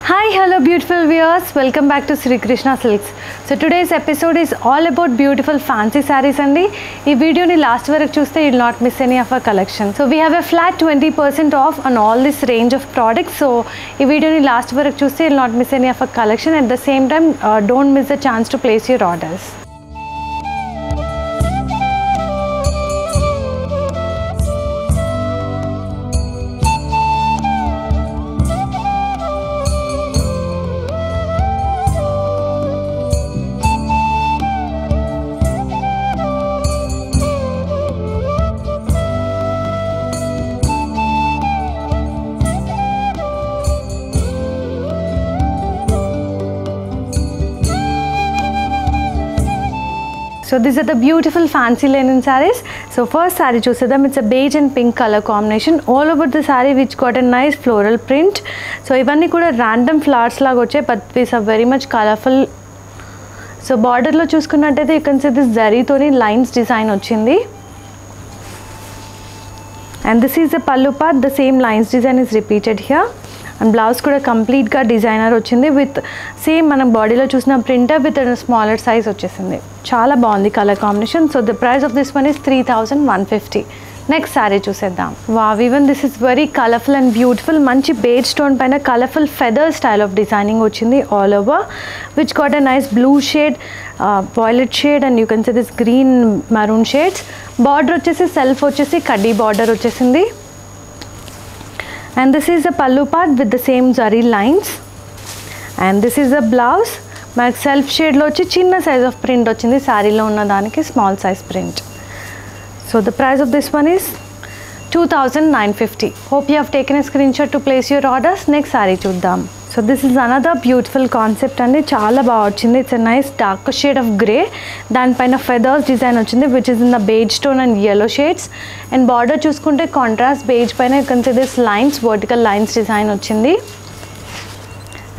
Hi, hello beautiful viewers, welcome back to Sri Krishna Silks. So today's episode is all about beautiful fancy sarees andi. Ee video ni last varaku chuste you will not miss any of our collection. So we have a flat 20% off on all this range of products. So ee video ni last varaku chuste you will not miss any of our collection. At the same time, don't miss the chance to place your orders. So these are the beautiful fancy linen sarees. So first saree chusedam, it's a beige and pink color combination all over the saree, which got a nice floral print. So ivanni kuda random flowers laga vachayi, but these are very much colorful. So border lo chusukunnataithe you can see this zari toni lines design ochindi, and this is the pallu part. The same lines design is repeated here, and blouse kuda complete ga designer ochindi with same mana body lo chusina printer with a smaller size vachesindi. Chala bagundi color combination. So the price of this one is 3150. Next saree chuseddam. Wow, even this is very colorful and beautiful. Manchi beige tone paina colorful feather style of designing ochindi all over, which got a nice blue shade, violet shade, and you can see this green maroon shades. Border vachesi self vachesi kaddi border vachesindi, and this is the pallu part with the same zari lines, and this is the blouse. మనకి self షేడ్లో వచ్చి చిన్న size of print వచ్చింది, శారీలో ఉన్న దానికి small size print. So the price of this one is 2950. Hope you have taken a screen shot to place your orders. Next sari చూద్దాం. So this is another beautiful concept అండి, చాలా బాగా వచ్చింది. It's a nice dark shade of grey, దానిపైన feathers design వచ్చింది which is in the beige tone and yellow shades. And border చూసుకుంటే contrast beige పైన you can see this lines, vertical lines design వచ్చింది.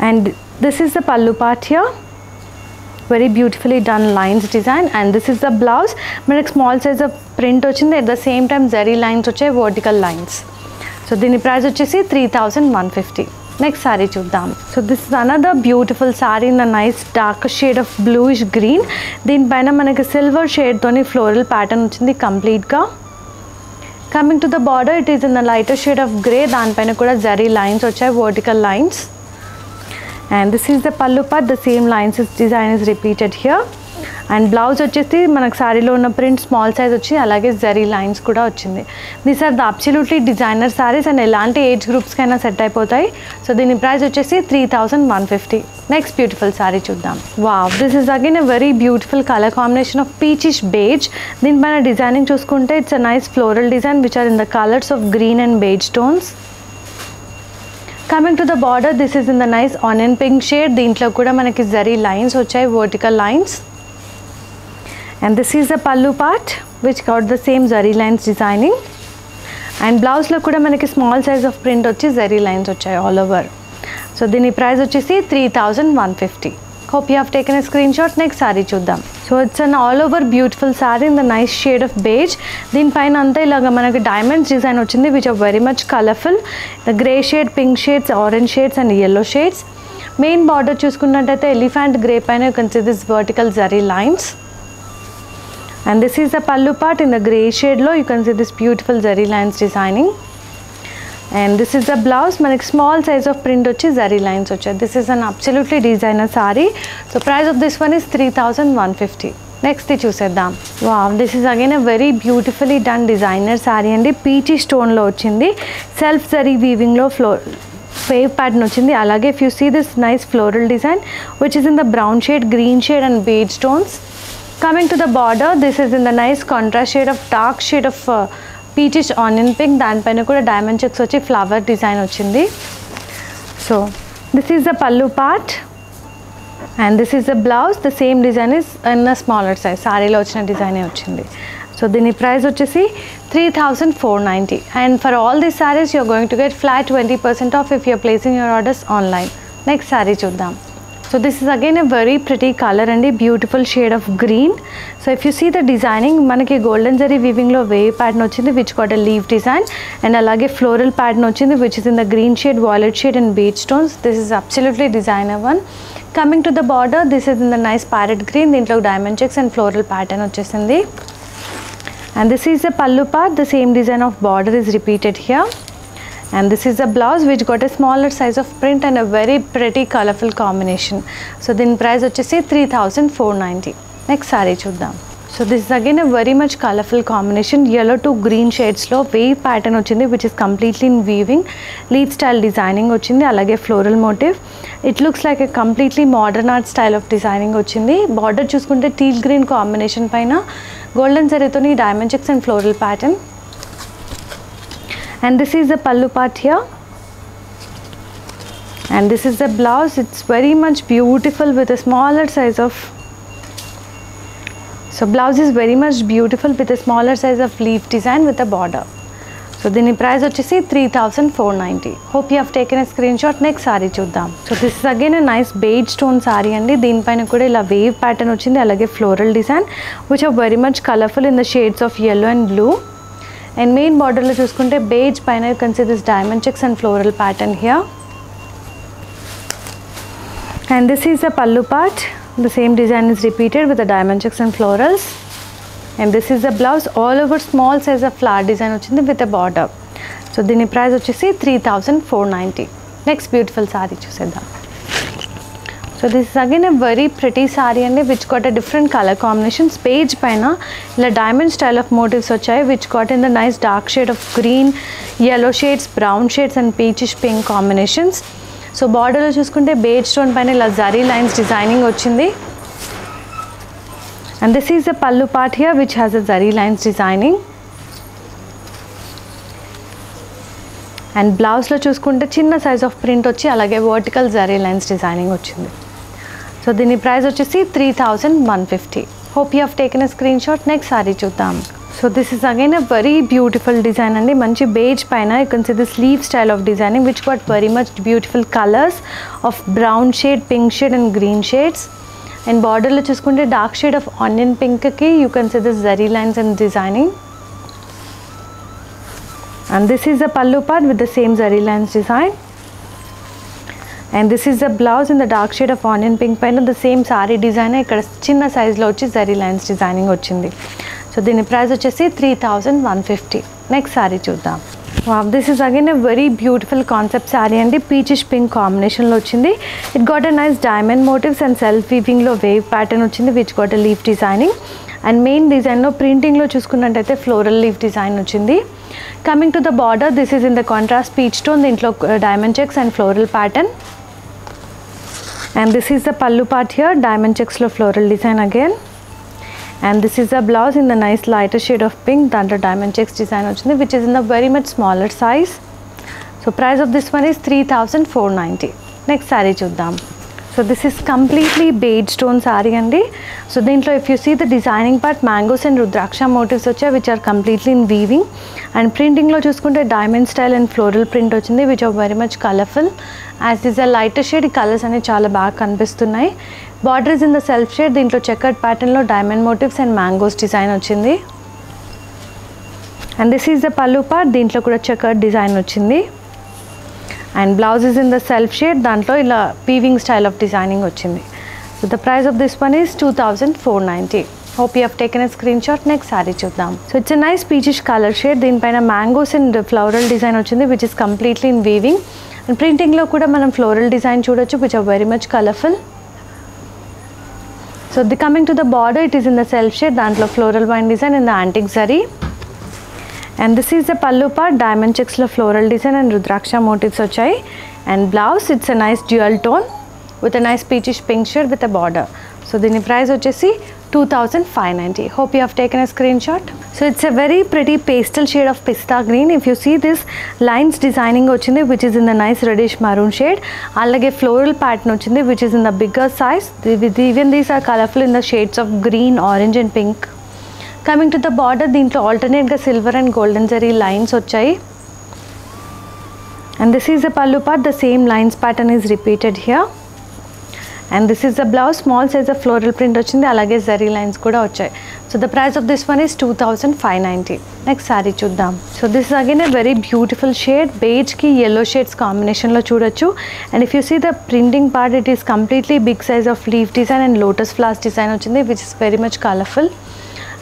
And this is the pallu part here, very beautifully done lines design, and this is the blouse. మనకి small size of print వచ్చింది, at the same time zari lines వచ్చాయి, vertical lines. So దీని price వచ్చేసి 3150. Next sari చూద్దాం. So this is another beautiful sari in the nice dark shade of bluish green. దీనిపైన మనకి silver షేడ్తోని floral pattern వచ్చింది కంప్లీట్గా. Coming to the border, it is in the lighter shade of grey, దానిపైన కూడా zari lines వచ్చాయి, vertical lines. And this is the pallu part, the same lines design is repeated here. And blouse వచ్చేసి మనకు సారీలో ఉన్న print small size వచ్చి అలాగే zari lines కూడా వచ్చింది. These are the absolutely designer saris, and ఎలాంటి ఏజ్ గ్రూప్స్కైనా సెట్ అయిపోతాయి. సో దీని ప్రైస్ వచ్చేసి 3150. నెక్స్ట్ బ్యూటిఫుల్ సారీ చూద్దాం. Wow, this is again a very beautiful colour combination of peachish beige. దీనిపైన డిజైనింగ్ చూసుకుంటే it's a nice floral design which are in the colours of green and beige tones. Coming to the border, this is in the nice onion pink shade. దీంట్లో కూడా మనకి zari lines వచ్చాయి, vertical lines. And this is the pallu part which got the same zari lines designing. And బ్లౌజ్లో కూడా మనకి small size of print వచ్చి zari lines వచ్చాయి all over. So దీని ప్రైస్ వచ్చేసి 3150. Hope you have taken a screen shot. Next sari చూద్దాం. So it's an all over beautiful sari in the nice shade of beige. దీనిపైన అంతా ఇలాగ మనకి డైమండ్స్ డిజైన్ వచ్చింది which are very much colourful. The grey shade, pink shades, orange shades and yellow shades. Main border చూసుకున్నట్టయితే elephant grey పైన you can see this vertical zari lines. And this is the pallu part. In the grey షేడ్లో you can see this beautiful zari lines designing. And this is the blouse, మనకి small size of print వచ్చి zari lines వచ్చాయి. This is an absolutely designer sari. So price of this one is 3150. Next చూసేద్దాం. Wow, this is again a very beautifully done designer sari అండి. Peachy స్టోన్లో వచ్చింది, self zari వీవింగ్లో wave pattern వచ్చింది. అలాగే if you see this nice floral design which is in the brown shade, green shade and beige stones. Coming to the border, this is in the nice contrast shade of dark shade of peachish onion pink. దానిపైన కూడా diamond checks వచ్చి flower design వచ్చింది. So this is the pallu part, and this is the blouse. The same design is in the smaller size, సారీలో వచ్చిన డిజైనే వచ్చింది. So దీని price వచ్చేసి 3490. And for all these saris you're going to get flat 20% off if you're placing your orders online. Next sari చూద్దాం. So this is again a very pretty color and a beautiful shade of green. So if you see the designing, manaki golden zari weaving lo wave pattern ochindi which got a leaf design, and alage floral pattern ochindi which is in the green shade, violet shade and beige stones. This is absolutely designer one. Coming to the border, this is in the nice parrot green, dintlo diamond checks and floral pattern vachesindi. And this is the pallu part, the same design of border is repeated here. And this is the blouse which got a smaller size of print and a very pretty colorful combination. So din price vachesi 3490. Next saree chuddam. So this is again a very much colorful combination, yellow to green shades lo wave pattern ochindi which is completely in weaving, leaf style designing ochindi, alage floral motif. It looks like a completely modern art style of designing ochindi. Border chuskunte teal green combination paina golden zari toni diamond checks and floral pattern. And this is the pallu part here, and this is the blouse. It's very much beautiful with a smaller size of, so blouse is very much beautiful with a smaller size of leaf design with a border. So dini price vachesi 3490. Hope you have taken a screenshot. Next saree chuddam. So this is again a nice beige stone saree andi. Deen paina kuda ila wave pattern ochindi, alage floral design which are very much colorful in the shades of yellow and blue. And main border lo chuskunte beige paina you can see this diamond checks and floral pattern here. And this is the pallu part, the same design is repeated with the diamond checks and florals. And this is the blouse, all over small size of flower design ochindi with a border. So dini price vachesi 3490. Next beautiful saree chusedam. So this is again a very pretty saree and which got a different color combinations. Page paina ila diamond style of motifs vachayi which got in the nice dark shade of green, yellow shades, brown shades and peachish pink combinations. So border lo chuskunte beige stone paina ila zari lines designing ochindi. And this is the pallu part here which has a zari lines designing. And blouse lo chuskunte chinna size of print వచ్చి అలాగే vertical zari lines designing వచ్చింది. So దీని price వచ్చేసి 3150. Hope you have taken a screenshot. Next saree చూద్దాం. So this is again a very beautiful design అండి. మంచి beige పైన you can see the sleeve style of designing which got very much beautiful colors of brown shade, pink shade and green shades. And border లో చూసుకుంటే dark shade of onion pink కి you can see the zari lines and designing. And this is the pallu part with the same zari lines design. And this is the blouse in the dark shade of onion pink paina the same saree design ikkada chinna size lo vachi zari lines designing ochindi. So dini price vachesi 3150. Next saree chuddam. Wow, this is again a very beautiful concept saree and peachish pink combination lo ochindi. It got a nice diamond motifs and self weaving lo wave pattern ochindi which got a leaf designing. And main design lo printing lo chusukunnataithe floral leaf design ochindi. Coming to the border, this is in the contrast peach tone, dintlo diamond checks and floral pattern. And this is the pallu part here, diamond checks lo floral design again. And this is the blouse in the nice lighter shade of pink, dantlo diamond checks design ochindi which is in a very much smaller size. So price of this one is 3490. Next saree chuddam. So this is completely beige stone saree andi. So dintlo if you see the designing part, mangoes and rudraksha motifs వచ్చాయి which are completely in weaving. And printing lo చూసుకుంటే diamond style and floral print వచ్చింది which are very much colorful. As this is a lighter shade, colors అనేవి చాలా బాగా కనిపిస్తున్నాయి. Border is in the self shade, దీంట్లో checkered pattern లో diamond motifs and mangoes design వచ్చింది. And this is the pallu part, దీంట్లో కూడా checkered design వచ్చింది. And blouse is in the self shade, దాంట్లో ఇలా weaving style of designing వచ్చింది. So the price of this one is 2490. Hope you have taken a screenshot. Next saree chuddam. So it's a nice peachish color shade, దీనిపైన mangoes and floral design వచ్చింది which is completely in weaving. And printing lo kuda manam floral design చూడొచ్చు which are very much colorful. So the coming to the border, it is in the self shade, dantlo floral vine design in the antique zari. And this is the pallu part, diamond checks lo floral design and rudraksha motifs vachayi. And blouse, it's a nice dual tone with a nice peachish pink shade with a border. So dini price vachesi 2590. Hope you have taken a screenshot. So it's a very pretty pastel shade of pista green. If you see this lines designing ochindi which is in the nice reddish maroon shade, alage floral pattern ochindi which is in the bigger size. Even these are colorful in the shades of green, orange and pink. Coming to the border, దీంట్లో alternate గా silver and golden zari lines వచ్చాయి. And this is the pallu part, the same lines pattern is repeated here. And this is the blouse, small size of floral print వచ్చింది, అలాగే zari lines కూడా వచ్చాయి. So the price of this one is 2590. Next sari చూద్దాం. So this is again a very beautiful shade, బేజ్కి yellow shades కాంబినేషన్లో చూడొచ్చు. And if you see the printing part, it is completely big size of leaf design and lotus flowers design వచ్చింది, which is very much colourful.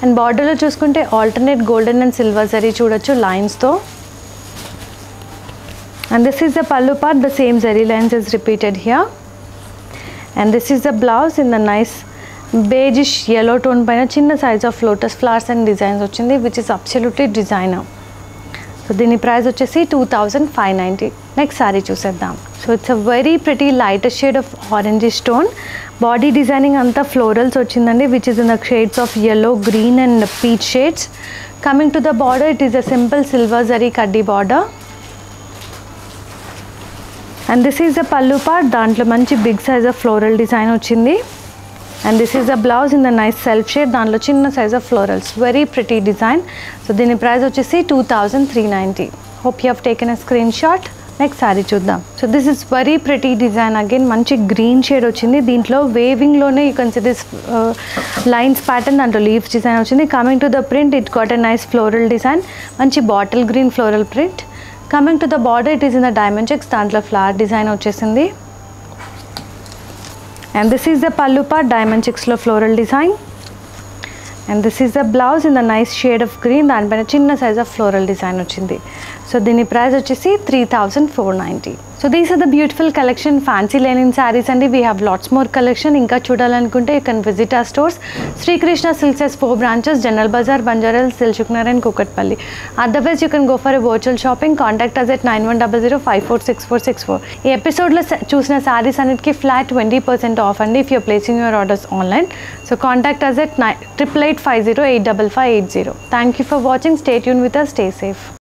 And బార్డర్లో చూసుకుంటే alternate golden and silver zari చూడొచ్చు లైన్స్తో. And this is the pallu part, the same zari lines is repeated here. And this is the blouse in the nice beigeish yellow tone paina chinna size of lotus flowers and designs ochindi, which is absolutely designer. So dini price vachesi 2590. Next saree chuseddam. So it's a very pretty lighter shade of orangish tone. Body designing anta florals ochindandi, which is in the shades of yellow, green and peach shades. Coming to the border, it is a simple silver zari kaddi border. And this is the pallu part, దాంట్లో మంచి big size of floral design వచ్చింది. And this is the blouse in the nice self shade, దాంట్లో చిన్న size of florals, very pretty design. So దీని price వచ్చేసి 2390. Hope you have taken a screen shot. Next sari చూద్దాం. So this is very pretty design, again మంచి green shade వచ్చింది, దీంట్లో వేవింగ్లోనే you can see this lines pattern, దాంట్లో leaves design వచ్చింది. Coming to the print, it got a nice floral design, మంచి bottle green floral print. Coming to the border, it is in the diamond checks, దాంట్లో flower design వచ్చేసింది. And this is the pallu part, diamond checks లో floral design. And this is the blouse in the nice shade of green, దానిపైన చిన్న size of floral design వచ్చింది. So దీని price వచ్చేసి 3490. So these are the beautiful collection, fancy linen saris అండి. We have lots more collection. ఇంకా చూడాలనుకుంటే you can visit our stores. Srikrishna Silks 4 branches, General Bazaar, Banjara Hills, Dilsukhnagar and Kukatpally. Otherwise you can go for a virtual shopping. Contact us at 9100546464. ఈ ఎపిసోడ్లో చూసిన శారీస్ అన్నిటికీ flat 20% off అండి if you're placing your orders online. So contact us at 8885085580. Thank you for watching. Stay tune with us. Stay safe.